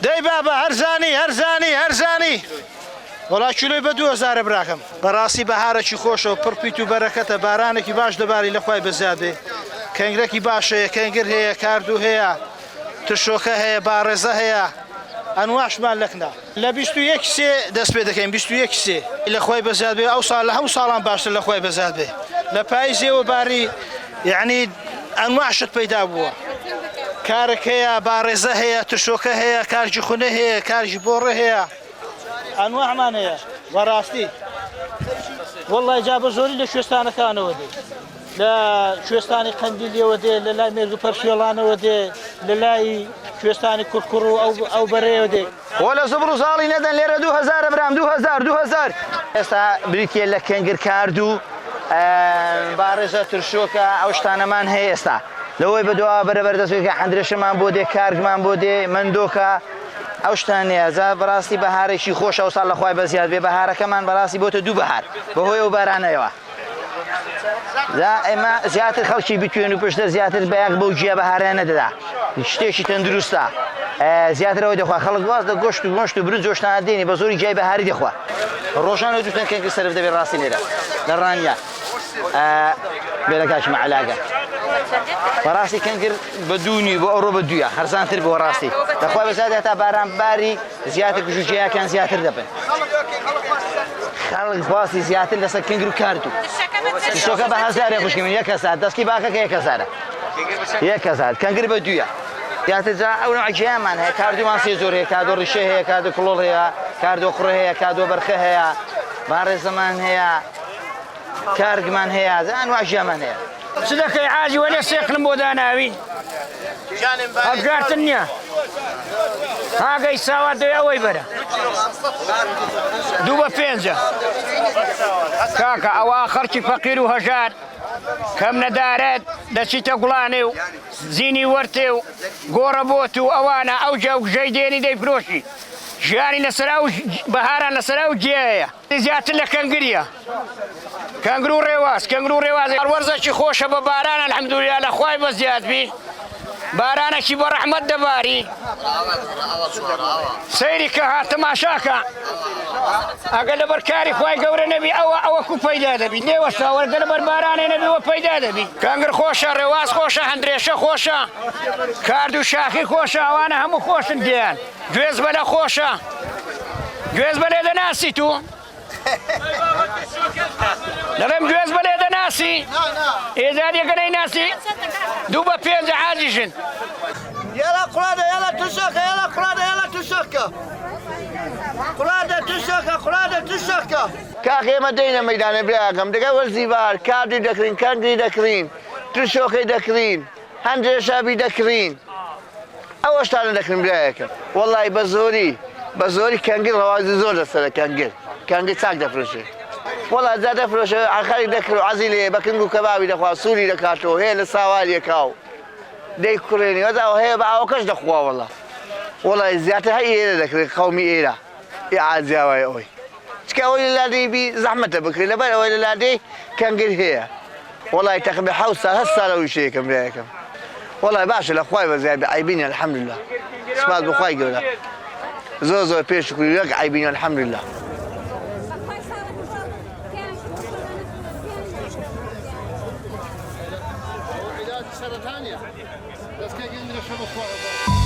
دەی بابە هەرزانی وڵا کیلۆی بە 2000 براکەم بەڕاستی بەهارێکی خۆشەوە پڕپیت و بەرەکەتە بارانێکی باش دەباری لەخوای بەزیاد بێ کەنگرێکی باشەیە کەنگر هەیە کاردوو هەیە ترشۆکە هەیە باڕێزە هەیە ئەنواعشمان لەکنا لە 21 سێ دەست پێ دەکەین 21 سێ لەخوای بەزیاد بێ ئەو ساڵ لە هەموو ساڵان باشتر لەخوای بەزیاد بێ لە پاییزێەوە باری یعنی ئەنواعشت پەیدا بووە کارێک هەیە باڕێزە هەیە ترشۆکە هەیە کارجی خونە هەیە کارژی بۆڕە هەیە ئەنواعمان هەیە بەڕاستی وەڵڵای جا بە زۆری لە کوێستانەکانەوە دێ لە کوێستانی قەندیلیەوە دێ لە لای مێرز و پەرشێڵانەوە دێ لە لای کوێستانی کوڕکوڕ و ئەو بەرەیەوە دێ وە لە زوبر و ساڵی نەدەن لێرە 2000 برام 2000 ئێستا بریتە لە کەنگر کاردوو باڕێزە ترشۆکە ئەو شتانەمان هەیە ئێستا لەوەی بەدوا بەرەبەر دەستێککە حەندرێشەمان بۆ دێ کارگمان بۆ دێ مندۆکە ئەو شتانەیە زا بەڕاستی بەهارێکی خۆش ئەو ساڵ لەخوای بەزیاد بێ بەهارەکەمان بەڕاستی بۆتە 2 بەهار بەهۆی ئەو بارانەوە ئێمە زیاتر خەڵکی بتوێن و پشتە زیاتر بەیەک بەو جیا بەهارە نەدەدا شتێکی تەندروستە زیاترەوەی دەخوا خەڵک واز دە گۆشت و گۆشت و برنج و شتانە دێنی بە زۆری جای بەهاری دەخوا ڕۆژانە دوتن کەنگی سەرف دەبێت ڕاستی لێرە لە ڕانیا بێلەکاش مەعلاگە بەڕاستی کەنگر بە دوونی بۆ ئەوڕۆ بە دویە هەرزانتر بۆ ڕاستی دەخوا بەزیاد تا بارانباری زیاتر گژوجیاکان زیاتر دەبن خەڵک خواستی زیاتر لەسەر کەنگر و کاردوو ترشۆکە بە 1000 خوشکەمین 1 ساعت دەستکی باکەکە 1 ساعت کەنگر بە دویە زیاتر جا ئەو نوعجیامان هەیە کاردوومان سێ زۆر هەیە کادۆ ڕیشە هەیە کادۆ کڵۆڵ هەیە کاردۆ قوڕ هەیە کادۆ بەرخە هەیە باڕێزەمان هەیە کارگمان هەیە ئەنواعجیامان هەیە چ دەکەی حاجی وەلێ سێقلم بۆ داناوی هەبگارتن نییە هاگەی ساوات دەوێ ئەوەی بەرە 2 بە 5 کاکە ئەوە خەرکی فەقیر و هەژار کەم نەدارێت دەچیتە گوڵانێ و زینی وەرتێ و گۆڕە بۆت و ئەوانە ئەو جا و ژەی دێنی دەیفرۆشی ژیانی لەسەرا و بەهاران لەسەرا و جێیە زیاتر لە کەنگریە کەنگر و ڕێواز وەرزەکی خۆشە بە باران الحەمدولیلا لەخوای بەزیاد بی بارانێکی بە ڕەحمەت دەباری سەیری کە هاتەماشاکە ئەگەر لەبەر کاری خوای گەورە نەبی ئەوەکو پەیدا دەبی نێوەستا وەرگە لەبەر بارانێ نەبیەوە پەیدا دەبی کەنگر خۆشە ڕێواز خۆشە هەندرێشە خۆشە کارد و شاخی خۆشە ئەوانە هەموو خۆشن دیان گوێز بەلە خۆشە گوێز بەلێ دەناسی تو دەڵێم گوێز بەلێ دەناسی ئێزادیەکە نەیناسی 2 بە 5 حاجیشن يلا قرادة يلا تشوكة يلا قرادة يلا تشوكة قرادة تشوكة کاخێ ئێمە دەینە مەیدانە براکەم دەگەی وەرزیبار کاردی دەکرین کەنگری دەکرین ترشۆکەی دەکرین هەندرێشابی دەکرین ئەوە شتانە دەکرین برایەکەم وەڵڵی بە زۆری کەنگر ڕەوازی زۆر دەسەرە کەنگی چاک دەفرۆشێ وەڵا جا دەفرۆشە ئاخەری دەکرد و عەزی لێ بە کنگ و کەبابی دەخوا سووری دەکاتەوە هەیە لە ساواریەکاو دەی کوڕێنی وەدا هەیە بە ئاوەکەش دەخوا وەڵڵی زیاتر هەی ئێرە دەکرێت قەومی ئێرە عاجیاوای ئەوەی چکە ئەوەی لە لادەی بی زەحمەتە بکرێت لەبەر ئەوەی لە لادەی کەنگر هەیە وەڵی تەقریبا 7 ساڵ 8 ساڵەوەی شەیەکەم برایەکەم وەڵی باشە لە خوای بەزیاد بێ عیبینە الحەمدوللا سپاس بەخوای گەورە زۆر پێشکری یەک عیبینە الحەمدوللا سرطانية بس كان عندنا شغل